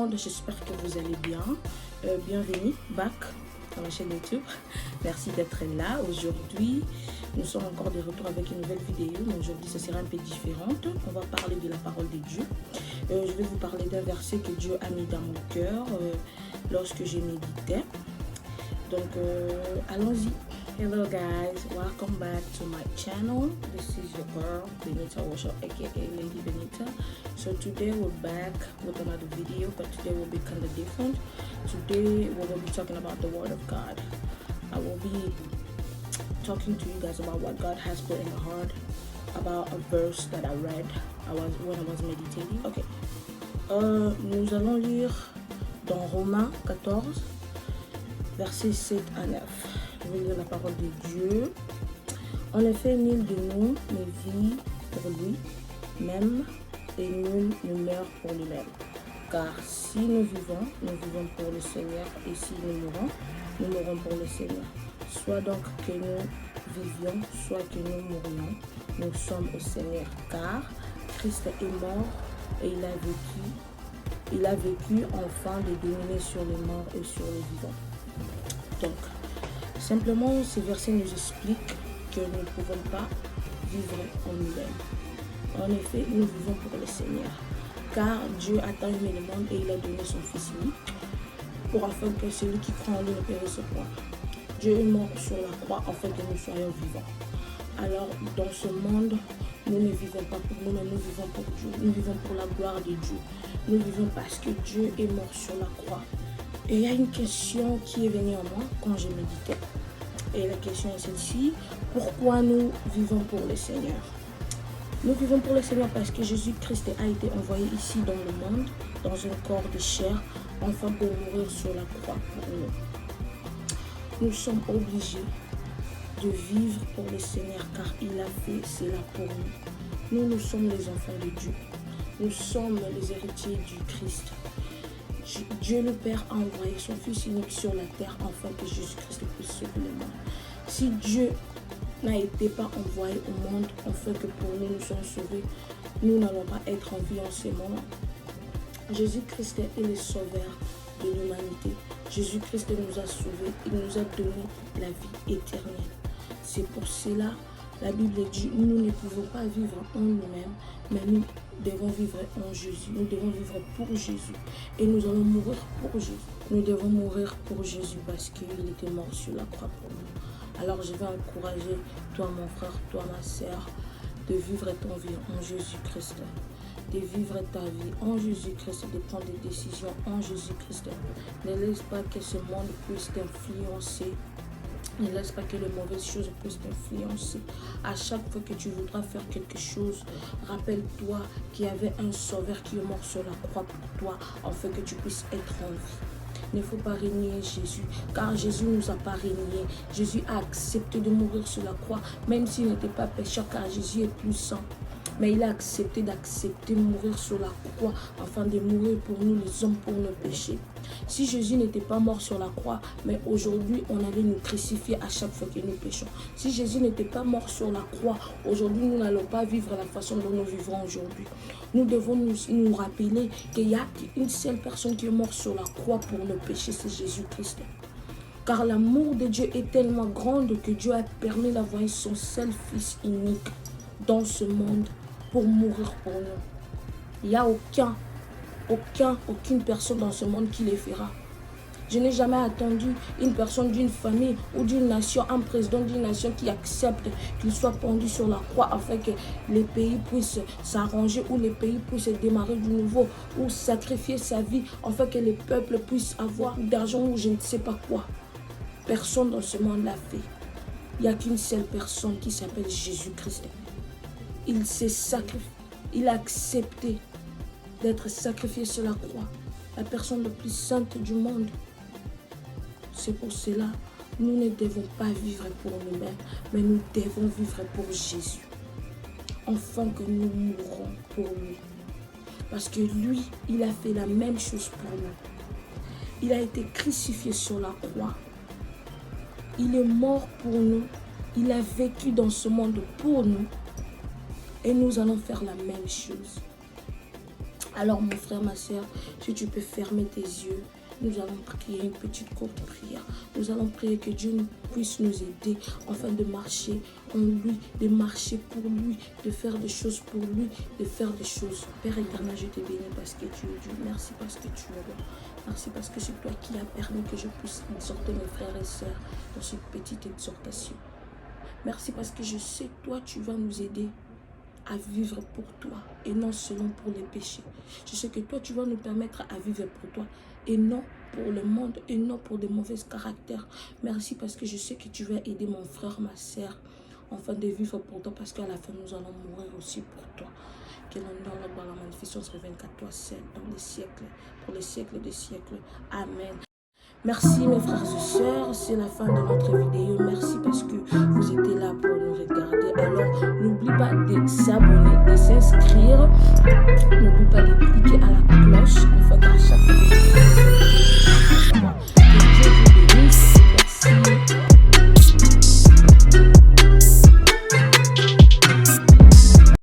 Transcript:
monde, j'espère que vous allez bien. Bienvenue back dans la chaîne YouTube. Merci d'être là. Aujourd'hui, nous sommes encore de retour avec une nouvelle vidéo, mais aujourd'hui ce sera un peu différente. On va parler de la parole de Dieu. Je vais vous parler d'un verset que Dieu a mis dans mon cœur lorsque je méditais. Donc, allons-y. Hello guys, welcome back to my channel. This is your girl Benita Worship, aka Lady Benita. So today we're back with another video, but today will be kind of different. Today we will be talking about the Word of God. I will be talking to you guys about what God has put in my heart, about a verse that I read when I was meditating. Okay. Nous allons lire dans Romains 14, versets 7 à 9. Je vais lire la parole de Dieu. En effet, nul de nous ne vit pour lui-même et nul ne meurt pour lui-même. Car si nous vivons pour le Seigneur, et si nous mourons pour le Seigneur. Soit donc que nous vivions, soit que nous mourions, nous sommes au Seigneur. Car Christ est mort et il a vécu afin de dominer sur les morts et sur les vivants. Donc, simplement, ce verset nous explique que nous ne pouvons pas vivre en nous-mêmes. En effet, nous vivons pour le Seigneur. Car Dieu a tant aimé le monde et il a donné son Fils unique pour afin que celui qui croit en lui ne périsse point. Dieu est mort sur la croix afin que nous soyons vivants. Alors, dans ce monde, nous ne vivons pas pour nous, mais nous vivons pour Dieu. Nous vivons pour la gloire de Dieu. Nous vivons parce que Dieu est mort sur la croix. Et il y a une question qui est venue en moi quand je méditais. Et la question est celle-ci: pourquoi nous vivons pour le Seigneur? Nous vivons pour le Seigneur parce que Jésus-Christ a été envoyé ici dans le monde, dans un corps de chair, enfin pour mourir sur la croix pour nous. Nous sommes obligés de vivre pour le Seigneur car il a fait cela pour nous. Nous sommes les enfants de Dieu. Nous sommes les héritiers du Christ. Dieu le Père a envoyé son Fils unique sur la terre afin que Jésus-Christ puisse sauver le monde. Si Dieu n'a été pas envoyé au monde afin que pour nous soyons sauvés, nous n'allons pas être en vie en ce moment. Jésus-Christ est le sauveur de l'humanité. Jésus-Christ nous a sauvés, il nous a donné la vie éternelle. C'est pour cela, la Bible dit, nous ne pouvons pas vivre en nous-mêmes, mais nous devons vivre en Jésus. Nous devons vivre pour Jésus. Et nous allons mourir pour Jésus. Nous devons mourir pour Jésus parce qu'il était mort sur la croix pour nous. Alors je vais encourager toi mon frère, toi ma sœur, de vivre ton vie en Jésus-Christ. De vivre ta vie en Jésus-Christ, de prendre des décisions en Jésus-Christ. Ne laisse pas que ce monde puisse t'influencer. Ne laisse pas que les mauvaises choses puissent t'influencer. À chaque fois que tu voudras faire quelque chose, rappelle-toi qu'il y avait un sauveur qui est mort sur la croix pour toi, afin que tu puisses être en vie. Il ne faut pas renier Jésus, car Jésus ne nous a pas renié. Jésus a accepté de mourir sur la croix, même s'il n'était pas pécheur, car Jésus est plus saint. Mais il a accepté de mourir sur la croix, afin de mourir pour nous les hommes, pour nos péchés. Si Jésus n'était pas mort sur la croix, mais aujourd'hui on allait nous crucifier à chaque fois que nous péchons. Si Jésus n'était pas mort sur la croix, aujourd'hui nous n'allons pas vivre la façon dont nous vivons aujourd'hui. Nous devons nous rappeler qu'il y a une seule personne qui est morte sur la croix pour nos péchés, c'est Jésus-Christ. Car l'amour de Dieu est tellement grand que Dieu a permis d'envoyer son seul Fils unique dans ce monde pour mourir pour nous. Il n'y a aucune personne dans ce monde qui le fera. Je n'ai jamais attendu une personne d'une famille ou d'une nation, un président d'une nation qui accepte qu'il soit pendu sur la croix afin que les pays puissent s'arranger ou les pays puissent démarrer du nouveau ou sacrifier sa vie afin que les peuples puissent avoir d'argent ou je ne sais pas quoi. Personne dans ce monde l'a fait. Il n'y a qu'une seule personne qui s'appelle Jésus-Christ. Il s'est sacrifié, il a accepté d'être sacrifié sur la croix, la personne la plus sainte du monde. C'est pour cela, nous ne devons pas vivre pour nous-mêmes, mais nous devons vivre pour Jésus, afin que nous mourrons pour lui. Parce que lui, il a fait la même chose pour nous. Il a été crucifié sur la croix. Il est mort pour nous. Il a vécu dans ce monde pour nous. Et nous allons faire la même chose. Alors mon frère, ma soeur, si tu peux fermer tes yeux, nous allons prier une petite courte prière. Nous allons prier que Dieu puisse nous aider afin de marcher en lui, de marcher pour lui, de faire des choses pour lui, de faire des choses. Père éternel, je te bénis parce que tu es Dieu. Merci parce que tu es là. Merci parce que c'est toi qui as permis que je puisse exhorter mes frères et sœurs dans cette petite exhortation. Merci parce que je sais que toi, tu vas nous aider à vivre pour toi et non seulement pour les péchés. Je sais que toi, tu vas nous permettre à vivre pour toi et non pour le monde et non pour de mauvais caractères. Merci parce que je sais que tu vas aider mon frère, ma soeur, afin de vivre pour toi parce qu'à la fin, nous allons mourir aussi pour toi. Que l'honneur, la gloire, la magnificence reviennent qu'à toi seul dans les siècles, pour les siècles des siècles. Amen. Merci mes frères et sœurs, c'est la fin de notre vidéo. Merci parce que vous étiez là pour nous regarder. Alors n'oublie pas de s'abonner, de s'inscrire. N'oublie